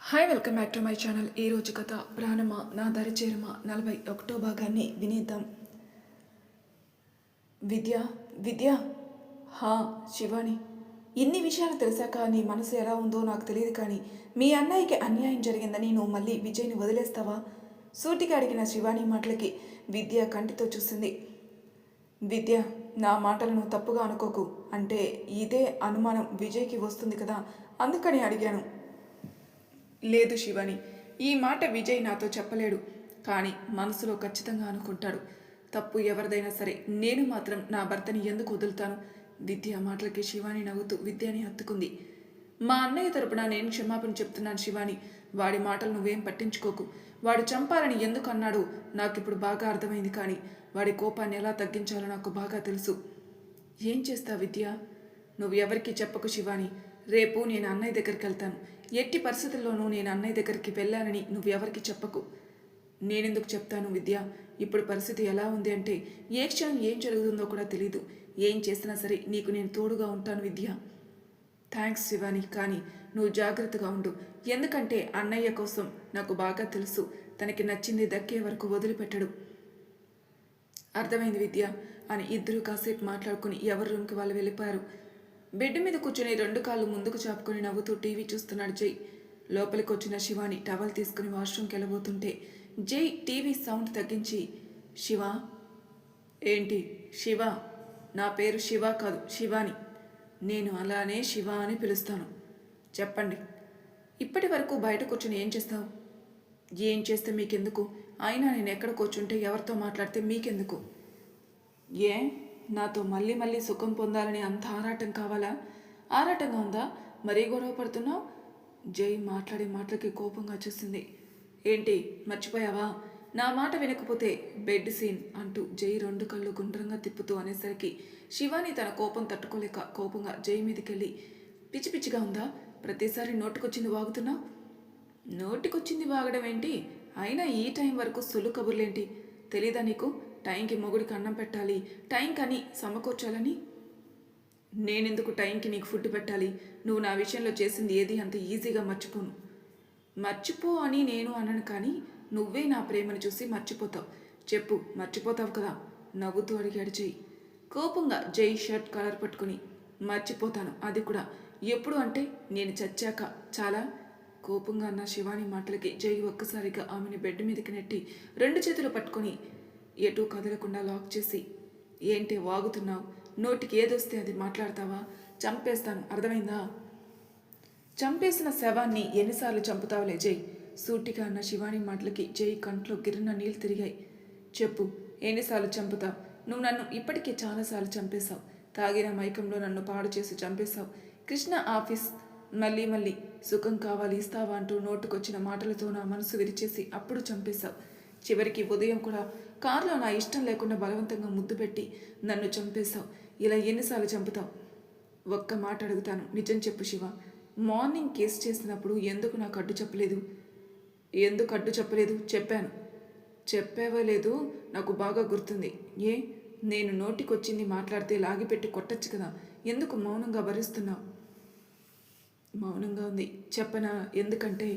Hi welcome back to my channel. ఈరోజు కథ ప్రాణమా నా దరి చేరమా 41వ భాగాన్ని వినేద్దాం. విద్య విద్య హా శివాని, ఇన్ని విషయాలు తెలిసాక నీ మనసు ఎలా ఉందో నాకు తెలియదు, కానీ మీ అన్నయ్యకి అన్యాయం జరిగిందని నువ్వు మళ్ళీ విజయ్ని వదిలేస్తావా? సూటిగా అడిగిన శివాని మాటలకి విద్య కంటితో చూసింది. విద్య, నా మాటలను తప్పుగా అనుకోకు. అంటే ఇదే అనుమానం విజయ్కి వస్తుంది కదా, అందుకని అడిగాను. లేదు శివాని, ఈ మాట విజయ్ నాతో చెప్పలేడు, కానీ మనసులో ఖచ్చితంగా అనుకుంటాడు. తప్పు ఎవరిదైనా సరే నేను మాత్రం నా భర్తని ఎందుకు వదులుతాను? విద్య మాటలకి శివాని నవ్వుతూ విద్యని హత్తుకుంది. మా అన్నయ్య తరపున నేను క్షమాపణ చెప్తున్నాను శివాని. వాడి మాటలు నువ్వేం పట్టించుకోకు. వాడు చంపాలని ఎందుకు అన్నాడో నాకిప్పుడు బాగా అర్థమైంది, కానీ వాడి కోపాన్ని ఎలా తగ్గించాలో నాకు బాగా తెలుసు. ఏం చేస్తా విద్య? నువ్వు ఎవరికి చెప్పకు శివాని. రేపు నేను అన్నయ్య దగ్గరికి వెళ్తాను. ఎట్టి పరిస్థితుల్లోనూ నేను అన్నయ్య దగ్గరికి వెళ్ళానని నువ్వెవరికి చెప్పకు. నేనెందుకు చెప్తాను విద్య? ఇప్పుడు పరిస్థితి ఎలా ఉంది అంటే ఏ క్షణం ఏం జరుగుతుందో కూడా తెలీదు. ఏం చేసినా సరే నీకు నేను తోడుగా ఉంటాను విద్య. థ్యాంక్స్ శివాని, కానీ నువ్వు జాగ్రత్తగా ఉండు. ఎందుకంటే అన్నయ్య కోసం నాకు బాగా తెలుసు, తనకి నచ్చింది దక్కే వరకు వదిలిపెట్టడు. అర్థమైంది విద్య అని ఇద్దరూ కాసేపు మాట్లాడుకుని ఎవరి రూమ్కి వాళ్ళు వెళ్ళిపోయారు. బెడ్ మీద కూర్చుని 2 కాళ్ళు ముందుకు చాపుకొని నవ్వుతూ టీవీ చూస్తున్నాడు జై. లోపలికి వచ్చిన శివాని టవల్ తీసుకుని వాష్రూమ్కి వెళ్ళబోతుంటే జై టీవీ సౌండ్ తగ్గించి, శివ. ఏంటి శివ? నా పేరు శివ కాదు, శివాని. నేను అలానే శివ అని పిలుస్తాను. చెప్పండి. ఇప్పటి వరకు బయట కూర్చుని ఏం చేస్తావు? ఏం చేస్తే మీకెందుకు? అయినా నేను ఎక్కడ కూర్చుంటే ఎవరితో మాట్లాడితే మీకెందుకు? ఏ, నాతో మళ్ళీ మళ్ళీ సుఖం పొందాలని అంత ఆరాటం కావాలా? ఆరాటంగా ఉందా? మరీ గొడవ పడుతున్నావు? జై మాట్లాడే మాటలకి కోపంగా చూసింది. ఏంటి మర్చిపోయావా? నా మాట వినకపోతే బెడ్ సీన్ అంటూ జై 2 కళ్ళు గుండ్రంగా తిప్పుతూ అనేసరికి శివాని తన కోపం తట్టుకోలేక కోపంగా జై మీదకెళ్ళి, పిచ్చి పిచ్చిగా ఉందా? ప్రతిసారి నోటికొచ్చింది వాగుతున్నావు. నోటికొచ్చింది వాగడం ఏంటి? అయినా ఈ టైం వరకు సొల్లు కబుర్లేంటి? తెలీదా నీకు? టైంకి మొగుడికి అన్నం పెట్టాలి, టైంకి అని సమకూర్చాలని. నేనెందుకు టైంకి నీకు ఫుడ్ పెట్టాలి? నువ్వు నా విషయంలో చేసింది ఏది అంత ఈజీగా మర్చిపోను. మర్చిపో అని నేను అనను, కానీ నువ్వే నా ప్రేమను చూసి మర్చిపోతావు. చెప్పు, మర్చిపోతావు కదా? నవ్వుతూ అడిగాడు జై. కోపంగా జై షర్ట్ కలర్ పట్టుకుని, మర్చిపోతాను, అది కూడా ఎప్పుడు అంటే నేను చచ్చాక. చాలా కోపంగా అన్న శివాని మాటలకి జై ఒక్కసారిగా ఆమెని బెడ్ మీదకి నెట్టి 2 చేతులు పట్టుకొని ఎటూ కదలకుండా లాక్ చేసి, ఏంటి వాగుతున్నావు? నోటికి ఏదొస్తే అది మాట్లాడతావా? చంపేస్తాను, అర్థమైందా? చంపేసిన శవాన్ని ఎన్నిసార్లు చంపుతావులే జై? సూటిగా అన్న శివాని మాటలకి జై కంట్లో గిర్రన నీళ్ళు తిరిగాయి. చెప్పు, ఎన్నిసార్లు చంపుతావు? నువ్వు నన్ను ఇప్పటికే చాలాసార్లు చంపేశావు. తాగిన మైకంలో నన్ను పాడు చేసి చంపేశావు. కృష్ణ ఆఫీస్ మళ్ళీ మళ్ళీ సుఖం కావాలి ఇస్తావా అంటూ నోటుకొచ్చిన మాటలతో నా మనసు విరిచేసి అప్పుడు చంపేశావు. చివరికి ఉదయం కూడా కారులో నా ఇష్టం లేకుండా బలవంతంగా ముద్దు పెట్టి నన్ను చంపేశావు. ఇలా ఎన్నిసార్లు చంపుతావు? ఒక్క మాట అడుగుతాను, నిజం చెప్పు శివ. మార్నింగ్ కేసు చేసినప్పుడు ఎందుకు నాకు అడ్డు చెప్పలేదు? ఎందుకు అడ్డు చెప్పలేదు? చెప్పాను. చెప్పేవో లేదు, నాకు బాగా గుర్తుంది. ఏ, నేను నోటికొచ్చింది మాట్లాడితే లాగిపెట్టి కొట్టచ్చు కదా, ఎందుకు మౌనంగా భరిస్తున్నావు? మౌనంగా ఉంది చెప్పనా? ఎందుకంటే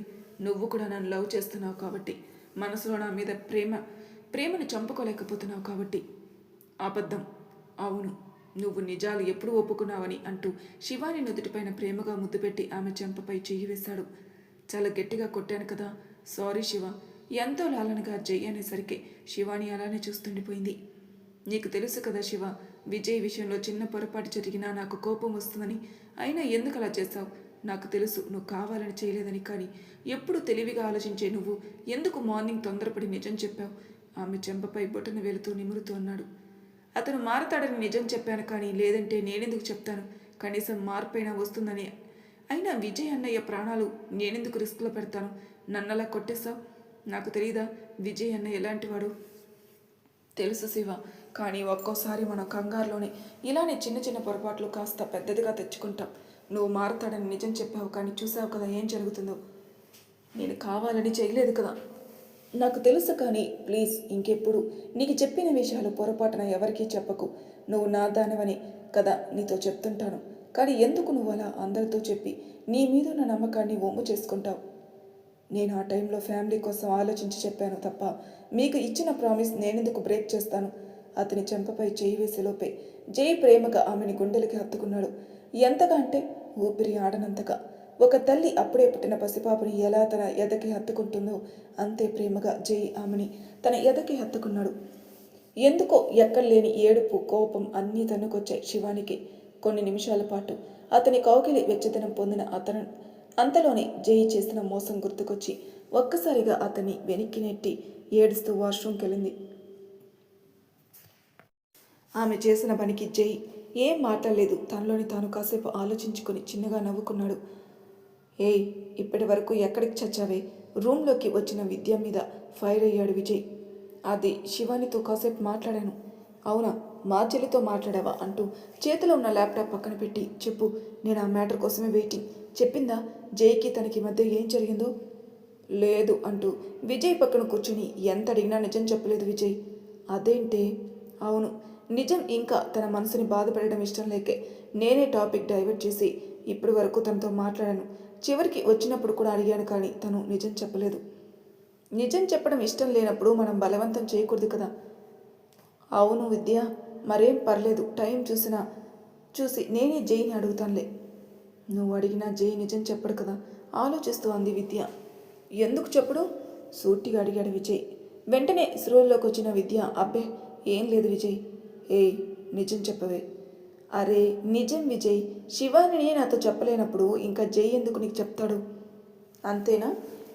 నువ్వు కూడా నన్ను లవ్ చేస్తున్నావు కాబట్టి, మనసులో నా మీద ప్రేమను చంపుకోలేకపోతున్నావు కాబట్టి. అబద్ధం. అవును, నువ్వు నిజాలు ఎప్పుడు ఒప్పుకున్నావని అంటూ శివాని నుదుటిపైన ప్రేమగా ముద్దు పెట్టి ఆమె చెంపపై చెయ్యి వేశాడు. చాలా గట్టిగా కొట్టాను కదా, సారీ శివ. ఎంతో లాలనగా జై అనేసరికి శివాని అలానే చూస్తుండిపోయింది. నీకు తెలుసు కదా శివ, విజయ్ విషయంలో చిన్న పొరపాటు జరిగినా నాకు కోపం వస్తుందని. అయినా ఎందుకు అలా చేశావు? నాకు తెలుసు నువ్వు కావాలని చేయలేదని, కానీ ఎప్పుడు తెలివిగా ఆలోచించే నువ్వు ఎందుకు మార్నింగ్ తొందరపడి నిజం చెప్పావు? ఆమె చెంపపై బొటన వెళుతూ నిమురుతూ అన్నాడు. అతను మారతాడని నిజం చెప్పాను, కానీ లేదంటే నేనెందుకు చెప్తాను? కనీసం మార్పైనా వస్తుందని. అయినా విజయ్ అన్నయ్య ప్రాణాలు నేనెందుకు రిస్క్లో పెడతాను? నన్నలా కొట్టేశావు. నాకు తెలీదా విజయ్ అన్నయ్య ఎలాంటివాడు? తెలుసు శివ, కానీ ఒక్కోసారి మన కంగారులోనే ఇలానే చిన్న చిన్న పొరపాట్లు కాస్త పెద్దదిగా తెచ్చుకుంటాం. నువ్వు మారతాడని నిజం చెప్పావు, కానీ చూసావు కదా ఏం జరుగుతుందో. నేను కావాలని చేయలేదు కదా. నాకు తెలుసు, కానీ ప్లీజ్ ఇంకెప్పుడు నీకు చెప్పిన విషయాలు పొరపాటున ఎవరికీ చెప్పకు. నువ్వు నా దానివని కదా నీతో చెప్తుంటాను, కానీ ఎందుకు నువ్వు అలా అందరితో చెప్పి నీ మీద ఉన్న నమ్మకాన్ని ఒమ్ము చేసుకుంటావు? నేను ఆ టైంలో ఫ్యామిలీ కోసం ఆలోచించి చెప్పాను తప్ప మీకు ఇచ్చిన ప్రామిస్ నేనెందుకు బ్రేక్ చేస్తాను? అతని చెంపపై చేయి వేసేలోపే జై ప్రేమగా ఆమెని గుండెలకి హత్తుకున్నాడు. ఎంతగా అంటే ఊపిరి ఆడనంతగా. ఒక తల్లి అప్పుడే పుట్టిన పసిపాపని ఎలా తన ఎదకి హత్తుకుంటుందో అంతే ప్రేమగా జై ఆమెని తన ఎదకి హత్తుకున్నాడు. ఎందుకో ఎక్కడలేని ఏడుపు, కోపం అన్నీ తన్నుకొచ్చాయి శివానికి. కొన్ని నిమిషాల పాటు అతని కౌగిలి వెచ్చదనం పొందిన అతను అంతలోనే జై చేసిన మోసం గుర్తుకొచ్చి ఒక్కసారిగా అతన్ని వెనక్కి నెట్టి ఏడుస్తూ వాష్రూమ్కి వెళ్ళింది. ఆమె చేసిన పనికి జై ఏం మాట్లాడలేదు. తనలోని తాను కాసేపు ఆలోచించుకొని చిన్నగా నవ్వుకున్నాడు. ఏయ్, ఇప్పటి వరకు ఎక్కడికి చచ్చావే? రూమ్లోకి వచ్చిన విద్య మీద ఫైర్ అయ్యాడు విజయ్. అది శివానితో కాసేపు మాట్లాడాను. అవునా, మా చెల్లితో మాట్లాడావా అంటూ చేతిలో ఉన్న ల్యాప్టాప్ పక్కన పెట్టి చెప్పు, నేను ఆ మ్యాటర్ కోసమే వెయిటింగ్. చెప్పిందా జైకి తనకి మధ్య ఏం జరిగిందో? లేదు అంటూ విజయ్ పక్కన కూర్చుని ఎంత అడిగినా నిజం చెప్పలేదు విజయ్. అదేంటే? అవును, నిజం ఇంకా తన మనసుని బాధపడడం ఇష్టం లేకే నేనే టాపిక్ డైవర్ట్ చేసి ఇప్పటి వరకు తనతో మాట్లాడాను. చివరికి వచ్చినప్పుడు కూడా అడిగాను, కానీ తను నిజం చెప్పలేదు. నిజం చెప్పడం ఇష్టం లేనప్పుడు మనం బలవంతం చేయకూడదు కదా. అవును విద్య, మరేం పర్లేదు, టైం చూసి నేనే జైని అడుగుతానులే. నువ్వు అడిగినా జై నిజం చెప్పడు కదా, ఆలోచిస్తూ అంది విద్య. ఎందుకు చెప్పడు? సూటిగా అడిగాడు విజయ్. వెంటనే స్రోల్లోకి వచ్చిన విద్య, అబ్బే ఏం లేదు విజయ్. ఏయ్, నిజం చెప్పవే. అరే నిజం విజయ్, శివాని నాతో చెప్పలేనప్పుడు ఇంకా జై ఎందుకు నీకు చెప్తాడు? అంతేనా,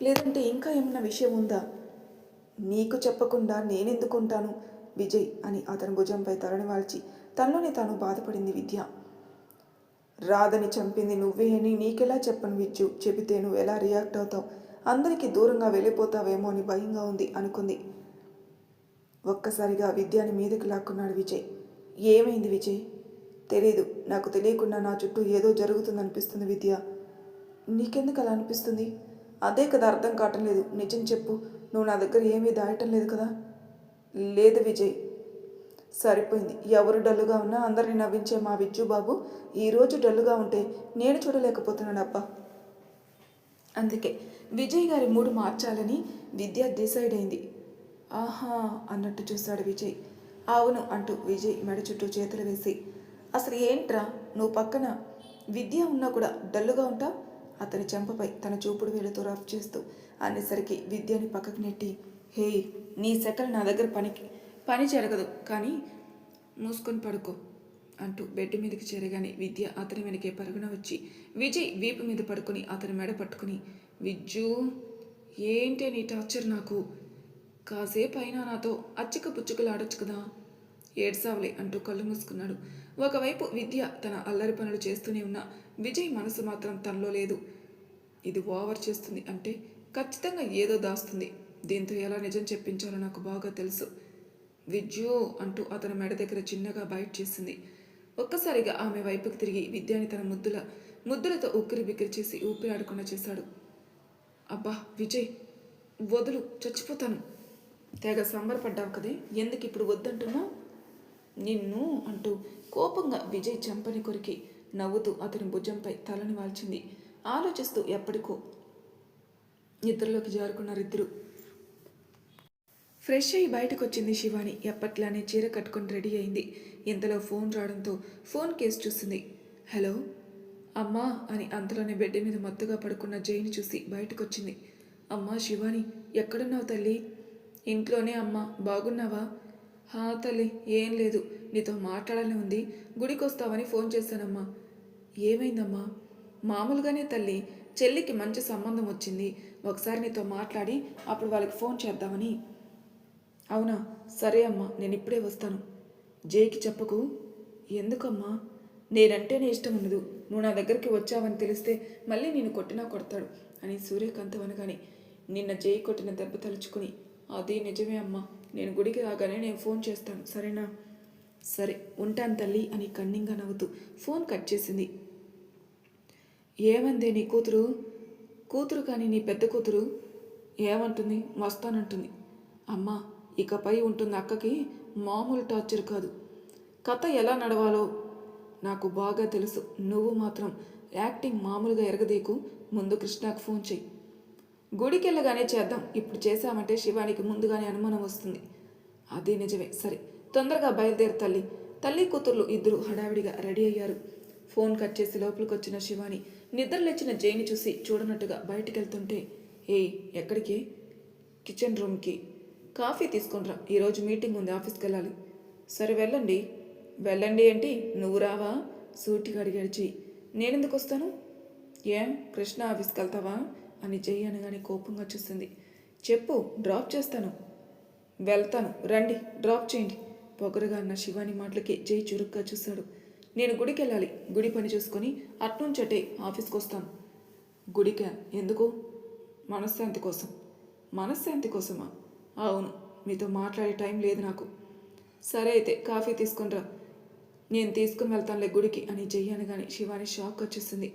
లేదంటే ఇంకా ఏమన్నా విషయం ఉందా? నీకు చెప్పకుండా నేనెందుకుంటాను విజయ్ అని అతని భుజంపై తలని వాల్చి తనలోనే తాను బాధపడింది విద్య. రాధని చంపింది నువ్వే అని నీకెలా చెప్పను విజ్జు? చెబితే నువ్వు ఎలా రియాక్ట్ అవుతావు? అందరికీ దూరంగా వెళ్ళిపోతావేమో అని భయంగా ఉంది అనుకుంది. ఒక్కసారిగా విద్యాని మీదకి లాక్కున్నాడు విజయ్. ఏమైంది విజయ్? తెలీదు, నాకు తెలియకుండా నా చుట్టూ ఏదో జరుగుతుందనిపిస్తుంది విద్య. నీకెందుకు అలా అనిపిస్తుంది? అదే కదా అర్థం కావటం లేదు. నిజం చెప్పు, నువ్వు నా దగ్గర ఏమీ దాయటం లేదు కదా? లేదు విజయ్. సరిపోయింది, ఎవరు డల్లుగా ఉన్నా అందరినీ నవ్వించే మా విజ్జు బాబు ఈరోజు డల్లుగా ఉంటే నేను చూడలేకపోతున్నాను అబ్బా. అందుకే విజయ్ గారి మూడు మార్చాలని విద్య డిసైడ్ అయింది. ఆహా అన్నట్టు చూశాడు విజయ్. అవును అంటూ విజయ్ మెడ చుట్టూ చేతులు వేసి, అసలు ఏంట్రా నువ్వు పక్కన విద్య ఉన్నా కూడా డల్లుగా ఉంటా? అతని చెంపపై తన చూపుడు వేలుతో రఫ్ చేస్తూ అనేసరికి విద్యని పక్కకు నెట్టి, హే, నీ సెకల్ నా దగ్గర పని జరగదు, కానీ మూసుకొని పడుకో అంటూ బెడ్ మీదకి చేరగానే విద్య అతని వెనకే పరుగున వచ్చి విజయ్ వీపు మీద పడుకొని అతని మెడ పట్టుకుని, విజ్జు ఏంటే నీ టార్చర్ నాకు? కాసేపు అయినా నాతో అచ్చిక పుచ్చుకలు ఆడొచ్చు కదా, ఏడ్సావులే అంటూ కళ్ళు మూసుకున్నాడు. ఒకవైపు విద్య తన అల్లరి పనులు చేస్తూనే ఉన్న విజయ్ మనసు మాత్రం తనలో లేదు. ఇది ఓవర్ చేస్తుంది అంటే ఖచ్చితంగా ఏదో దాస్తుంది. దీంతో ఎలా నిజం చెప్పించాలో నాకు బాగా తెలుసు. విజ్జు అంటూ అతని మెడ దగ్గర చిన్నగా బైట్ చేసింది. ఒక్కసారిగా ఆమె వైపుకి తిరిగి విద్యాని తన ముద్దులతో ఉక్కిరి బిక్కిరి చేసి ఊపిరాడకుండా చేశాడు. అబ్బా విజయ్, వదులు, చచ్చిపోతాను. తెగ సంబరపడ్డావు కదే, ఎందుకు ఇప్పుడు వద్దంటున్నా? నిన్ను అంటూ కోపంగా విజయ్ చెంపని కొరికి నవ్వుతూ అతని భుజంపై తలని వాల్చింది. ఆలోచిస్తూ ఎప్పటికో నిద్రలోకి జారుకున్నారిద్దరు. ఫ్రెష్ అయ్యి బయటకు వచ్చింది శివాని. ఎప్పట్లానే చీర కట్టుకొని రెడీ అయింది. ఇంతలో ఫోన్ రావడంతో ఫోన్ కేసు చూసింది. హలో అమ్మా అని అంతలోనే బెడ్ మీద మత్తుగా పడుకున్న జైని చూసి బయటకు వచ్చింది. అమ్మా శివాని, ఎక్కడున్నావు తల్లి? ఇంట్లోనే అమ్మా, బాగున్నావా? హా తల్లి, ఏం లేదు, నీతో మాట్లాడాలని ఉంది, గుడికి వస్తావని ఫోన్ చేశానమ్మా. ఏమైందమ్మా? మామూలుగానే తల్లి, చెల్లికి మంచి సంబంధం వచ్చింది, ఒకసారి నీతో మాట్లాడి అప్పుడు వాళ్ళకి ఫోన్ చేద్దామని. అవునా, సరే అమ్మా, నేను ఇప్పుడే వస్తాను. జైకి చెప్పకు. ఎందుకమ్మా? నేనంటేనే ఇష్టం ఉండదు, నువ్వు నా దగ్గరికి వచ్చావని తెలిస్తే మళ్ళీ నేను కొట్టినా కొడతాడు అని సూర్యకాంతం అనగానే నిన్న జై కొట్టిన దెబ్బ తలుచుకుని, అది నిజమే అమ్మా, నేను గుడికి రాగానే నేను ఫోన్ చేస్తాను, సరేనా? సరే ఉంటాను తల్లి అని కన్నింగా నవ్వుతూ ఫోన్ కట్ చేసింది. ఏమందే నీ కూతురు కానీ నీ పెద్ద కూతురు ఏమంటుంది? వస్తానంటుంది. అమ్మా, ఇకపై ఉంటుంది అక్కకి మామూలు టార్చర్ కాదు. కథ ఎలా నడవాలో నాకు బాగా తెలుసు. నువ్వు మాత్రం యాక్టింగ్ మామూలుగా ఎరగదీకు. ముందు కృష్ణకు ఫోన్ చెయ్యి. గుడికి వెళ్ళగానే చేద్దాం, ఇప్పుడు చేశామంటే శివానికి ముందుగానే అనుమానం వస్తుంది. అదే నిజమే, సరే తొందరగా బయలుదేరు తల్లి. తల్లి కూతుర్లు ఇద్దరు హడావిడిగా రెడీ అయ్యారు. ఫోన్ కట్ చేసి లోపలికి వచ్చిన శివాని నిద్రలేచిన జైని చూసి చూడనట్టుగా బయటికి వెళ్తుంటే, ఏయ్ ఎక్కడికి? కిచెన్ రూమ్కి. కాఫీ తీసుకొనిరా, ఈరోజు మీటింగ్ ఉంది, ఆఫీస్కి వెళ్ళాలి. సరే వెళ్ళండి. వెళ్ళండి ఏంటి, నువ్వు రావా? సూటిగా అడిగాడు జై. నేనెందుకు వస్తాను? ఏం కృష్ణ ఆఫీస్కి వెళ్తావా అని జై అనగానే కోపంగా చూస్తుంది. చెప్పు, డ్రాప్ చేస్తాను. వెళ్తాను, రండి డ్రాప్ చేయండి. పొగరుగా అన్న శివాని మాటలకి జై చురుగ్గా చూశాడు. నేను గుడికి వెళ్ళాలి, గుడి పని చూసుకొని అట్నుంచటే ఆఫీస్కి వస్తాను. గుడికా? ఎందుకు? మనశ్శాంతి కోసం. మనశ్శాంతి కోసమా? అవును, మీతో మాట్లాడే టైం లేదు నాకు. సరే అయితే కాఫీ తీసుకునిరా, నేను తీసుకుని వెళ్తానులే గుడికి అని జై అనగానే శివాని షాక్ వచ్చేసింది.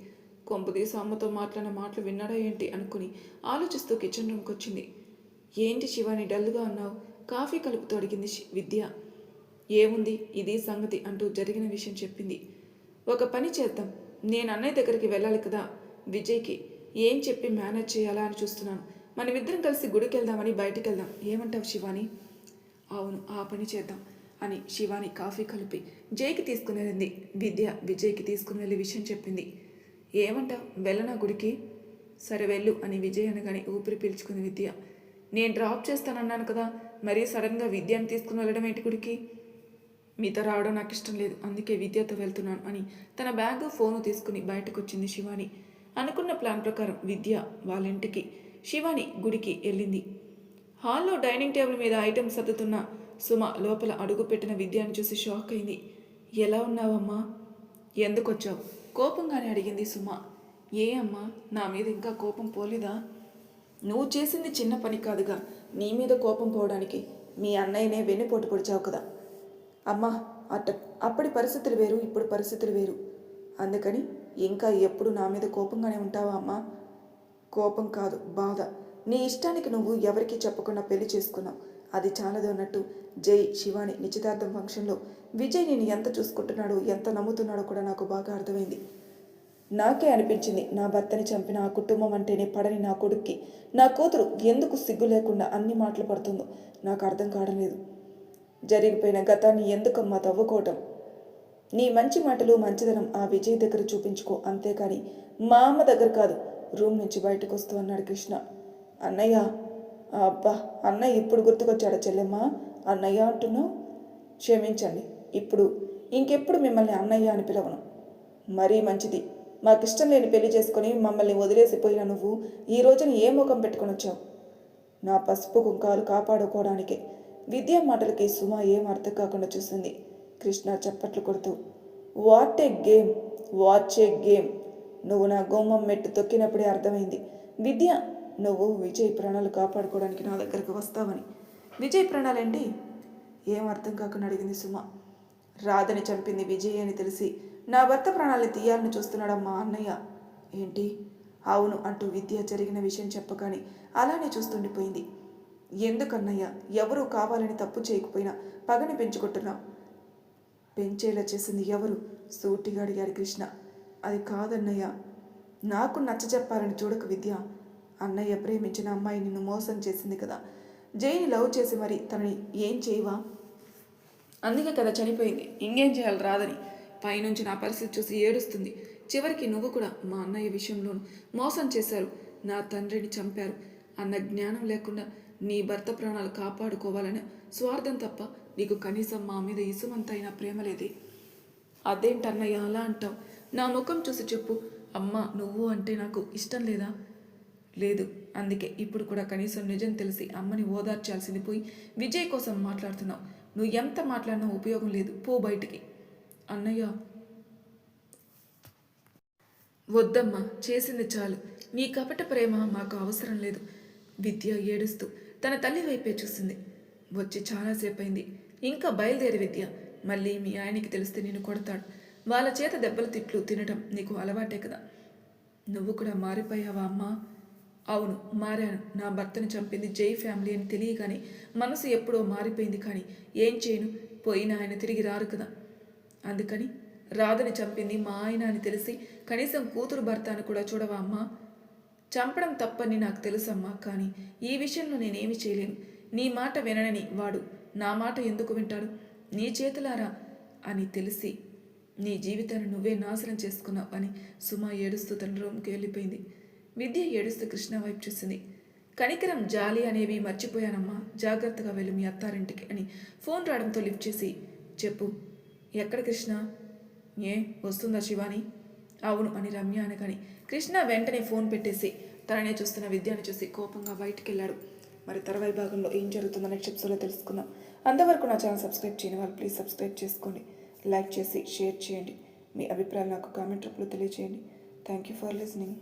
కొంపదీసి అమ్మతో మాట్లాడిన మాటలు విన్నాడా ఏంటి అనుకుని ఆలోచిస్తూ కిచెన్ రూమ్కి వచ్చింది. ఏంటి శివాని డల్గా ఉన్నావు? కాఫీ కలుపుతూ అడిగింది విద్య. ఏముంది, ఇది సంగతి అంటూ జరిగిన విషయం చెప్పింది. ఒక పని చేద్దాం, నేను అన్నయ్య దగ్గరికి వెళ్ళాలి కదా, విజయ్కి ఏం చెప్పి మేనేజ్ చేయాలా అని చూస్తున్నాను. మనమిద్దరం కలిసి గుడికి వెళ్దామని బయటికి వెళ్దాం, ఏమంటావు శివాని? అవును, ఆ పని చేద్దాం అని శివాని కాఫీ కలిపి జైకి తీసుకుని వెళ్ళింది. విద్య విజయ్కి తీసుకుని వెళ్ళి విషయం చెప్పింది. ఏమంటావు, వెళ్ళనా గుడికి? సరే వెళ్ళు అని విజయ్ అనగానే ఊపిరి పీల్చుకుంది విద్య. నేను డ్రాప్ చేస్తానన్నాను కదా, మరీ సడన్గా విద్యను తీసుకుని వెళ్ళడం ఏంటి గుడికి? మీతో రావడం నాకు ఇష్టం లేదు, అందుకే విద్యతో వెళ్తున్నాను అని తన బ్యాగు ఫోను తీసుకుని బయటకు వచ్చింది శివాని. అనుకున్న ప్లాన్ ప్రకారం విద్య వాళ్ళ ఇంటికి, శివాని గుడికి వెళ్ళింది. హాల్లో డైనింగ్ టేబుల్ మీద ఐటమ్స్ సర్దుతున్న సుమ లోపల అడుగు పెట్టిన విద్యను చూసి షాక్ అయింది. ఎలా ఉన్నావమ్మా? ఎందుకొచ్చావు? కోపంగానే అడిగింది సుమ. ఏ అమ్మా, నా మీద ఇంకా కోపం పోలేదా? నువ్వు చేసింది చిన్న పని కాదుగా నీ మీద కోపం పోవడానికి. మీ అన్నయ్యనే వెన్నుపోటు పొడిచావు కదా. అమ్మా, అప్పటి పరిస్థితులు వేరు, ఇప్పుడు పరిస్థితులు వేరు. అందుకని ఇంకా ఎప్పుడు నా మీద కోపంగానే ఉంటావా అమ్మా? కోపం కాదు, బాధ. నీ ఇష్టానికి నువ్వు ఎవరికీ చెప్పకుండా పెళ్లి చేసుకున్నావు, అది చాలదు అన్నట్టు జై శివాని నిశ్చితార్థం ఫంక్షన్లో విజయ్ నేను ఎంత చూసుకుంటున్నాడో, ఎంత నమ్ముతున్నాడో కూడా నాకు బాగా అర్థమైంది. నాకే అనిపించింది, నా భర్తని చంపిన ఆ కుటుంబం అంటేనే పడని నా కొడుక్కి నా కూతురు ఎందుకు సిగ్గు లేకుండా అన్ని మాటలు పడుతుందో నాకు అర్థం కావడం లేదు. జరిగిపోయిన గతాన్ని ఎందుకమ్మా తవ్వుకోవటం? నీ మంచి మాటలు మంచిదనం ఆ విజయ్ దగ్గర చూపించుకో, అంతేకాని మా అమ్మ దగ్గర కాదు. రూమ్ నుంచి బయటకు వస్తూ అన్నాడు కృష్ణ. అన్నయ్య. అబ్బా, అన్నయ్య ఇప్పుడు గుర్తుకొచ్చాడా చెల్లెమ్మ? అన్నయ్య అంటున్నావు? క్షమించండి, ఇప్పుడు ఇంకెప్పుడు మిమ్మల్ని అన్నయ్య అని పిలవను. మరీ మంచిది. మాకిష్టం లేని పెళ్లి చేసుకుని మమ్మల్ని వదిలేసిపోయిన నువ్వు ఈ రోజున ఏ ముఖం పెట్టుకొని వచ్చావు? నా పసుపు కుంకాలు కాపాడుకోవడానికే. విద్యా మాటలకి సుమ ఏం అర్థం కాకుండా చూసింది. కృష్ణ చప్పట్లు కొడుతూ, what a game, watch A game. నువ్వు నా గుమ్మం మెట్టు తొక్కినప్పుడే అర్థమైంది విద్య, నువ్వు విజయ్ ప్రాణాలు కాపాడుకోవడానికి నా దగ్గరకు వస్తావని. విజయ్ ప్రాణాలేంటి? ఏం అర్థం కాకుండా అడిగింది సుమ. రాధని చంపింది విజయ్ అని తెలిసి నా భర్త ప్రాణాలను తీయాలని చూస్తున్నాడమ్మా అన్నయ్య. ఏంటి? అవును అంటూ విద్య జరిగిన విషయం చెప్పగానే అలానే చూస్తుండిపోయింది. ఎందుకన్నయ్య, ఎవరూ కావాలని తప్పు చేయకపోయినా పగని పెంచుకుంటున్నావు? పెంచేలా చేసింది ఎవరు? సూటిగా అడిగాడు కృష్ణ. అది కాదన్నయ్య, నాకు నచ్చజెప్పాలని చూడక విద్య. అన్నయ్య ప్రేమించిన అమ్మాయి నిన్ను మోసం చేసింది కదా, జైని లవ్ చేసి మరి తనని ఏం చేయవా? అందుకే కదా చనిపోయింది, ఇంకేం చేయాలి రాదని. పైనుంచి నా పరిస్థితి చూసి ఏడుస్తుంది. చివరికి నువ్వు కూడా మా అన్నయ్య విషయంలోనూ మోసం చేశారు, నా తండ్రిని చంపారు అన్న జ్ఞానం లేకుండా నీ భర్త ప్రాణాలు కాపాడుకోవాలనే స్వార్థం తప్ప నీకు కనీసం మా మీద ఇసుమంతైనా ప్రేమ లేదే. అదేంటన్నయ్య అలా అంటావు? నా ముఖం చూసి చెప్పు. అమ్మ, నువ్వు అంటే నాకు ఇష్టం లేదా? లేదు, అందుకే ఇప్పుడు కూడా కనీసం నిజం తెలిసి అమ్మని ఓదార్చాల్సింది పోయి విజయ్ కోసం మాట్లాడుతున్నావు. నువ్వు ఎంత మాట్లాడినా ఉపయోగం లేదు, పో బయటికి. అన్నయ్య. వద్దమ్మా, చేసింది చాలు. నీ కపట ప్రేమ మాకు అవసరం లేదు. విద్య ఏడుస్తూ తన తల్లి వైపే చూసింది. వచ్చి చాలాసేపు అయింది, ఇంకా బయలుదేరి విద్య. మళ్ళీ మీ ఆయనకి తెలిస్తే నిన్ను కొడతాడు. వాళ్ళ చేత దెబ్బలు తిట్లు తినటం నీకు అలవాటే కదా. నువ్వు కూడా మారిపోయావా అమ్మా? అవును, మారాను. నా భర్తను చంపింది జై ఫ్యామిలీ అని తెలియగానే మనసు ఎప్పుడో మారిపోయింది. కానీ ఏం చేయను, పోయిన ఆయన తిరిగి రారు కదా. అందుకని రాధని చంపింది మా ఆయన అని తెలిసి కనీసం కూతురు భర్త అని కూడా చూడవా అమ్మా? చంపడం తప్పని నాకు తెలుసమ్మా, కానీ ఈ విషయంలో నేనేమి చేయలేను. నీ మాట విననని వాడు నా మాట ఎందుకు వింటాడు? నీ చేతులారా అని తెలిసి నీ జీవితాన్ని నువ్వే నాశనం చేసుకున్నావు అని సుమ ఏడుస్తూ తన రూమ్కి వెళ్ళిపోయింది. విద్య ఏడుస్తూ కృష్ణ వైపు చూసింది. కనికరం, జాలి అనేవి మర్చిపోయానమ్మా, జాగ్రత్తగా వెళ్ళి మీ అత్తారింటికి అని ఫోన్ రావడంతో లిఫ్ట్ చేసి, చెప్పు. ఎక్కడ కృష్ణ? ఏ వస్తుందా శివాని? అవును అని రమ్య అనగాని కృష్ణ వెంటనే ఫోన్ పెట్టేసి తననే చూస్తున్న విద్యని చూసి కోపంగా బయటికి వెళ్ళాడు. మరి తర్వాయి భాగంలో ఏం జరుగుతుందో నెక్స్ట్ ఎపిసోడ్లో తెలుసుకుందాం. అంతవరకు నా ఛానల్ సబ్స్క్రైబ్ చేయని వాళ్ళు ప్లీజ్ సబ్స్క్రైబ్ చేసుకోండి, లైక్ చేసి షేర్ చేయండి, మీ అభిప్రాయాలు నాకు కామెంట్ రూపంలో తెలియజేయండి. Thank you for listening.